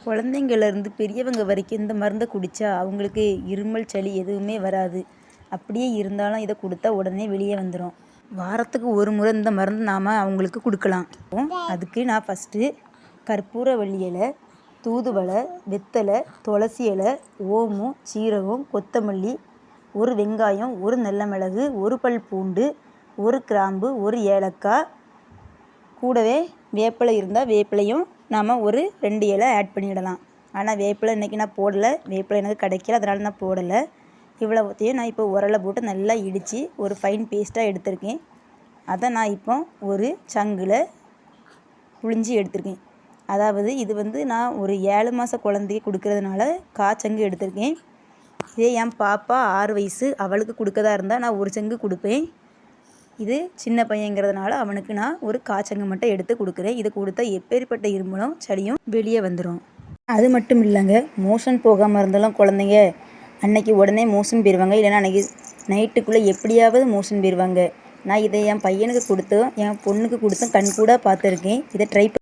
குழந்தைங்கள்லேருந்து பெரியவங்க வரைக்கும் இந்த மருந்தை குடித்தா அவங்களுக்கு இருமல் சளி எதுவுமே வராது. அப்படியே இருந்தாலும் இதை கொடுத்தா உடனே வெளியே வந்துடும். வாரத்துக்கு ஒரு முறை இந்த மருந்து நாம் அவங்களுக்கு கொடுக்கலாம். அதுக்கு நான் ஃபஸ்ட்டு கற்பூரவள்ளி இலை, தூதுவளை, வெத்தலை, துளசி இலை, ஓமம், சீரகம், கொத்தமல்லி, ஒரு வெங்காயம், ஒரு நல்ல மிளகு, ஒரு பல் பூண்டு, ஒரு கிராம்பு, ஒரு ஏலக்காய், கூடவே வேப்பிலை இருந்தால் வேப்பிலையும் நாம் ஒரு 2 இலை ஆட் பண்ணிடலாம். ஆனால் வேப்பிலை இன்றைக்கி நான் போடலை, வேப்பிலை எனக்கு கிடைக்கல, அதனால் நான் போடலை. இவ்வளோத்தையும் நான் இப்போ உரலை போட்டு நல்லா இடித்து ஒரு ஃபைன் பேஸ்ட்டாக எடுத்திருக்கேன். அதை நான் இப்போ ஒரு சங்கில் புழிஞ்சி எடுத்திருக்கேன். அதாவது இது நான் ஒரு 7 மாத குழந்தைக்கு கொடுக்கறதுனால காச்சங்கு எடுத்திருக்கேன். இதே என் பாப்பா 6 வயசு அவளுக்கு கொடுக்கறதா இருந்தால் நான் ஒரு சங்கு கொடுப்பேன். இது சின்ன பையங்கிறதுனால அவனுக்கு நான் ஒரு காச்சங்கு மட்டும் எடுத்து கொடுக்குறேன். இது கொடுத்தா எப்பேற்பட்ட இருமலும் சளியும் வெளியே வந்துடும். அது மட்டும் இல்லைங்க, மோஷன் போகாமல் இருந்தாலும் குழந்தைங்க அன்னைக்கு உடனே மோஷன் போயிடுவாங்க, இல்லைன்னா அன்றைக்கி நைட்டுக்குள்ளே எப்படியாவது மோஷன் போயிடுவாங்க. நான் இதை என் பையனுக்கு கொடுத்தும் என் பொண்ணுக்கு கொடுத்தும் கண் கூட பார்த்துருக்கேன். இதை ட்ரை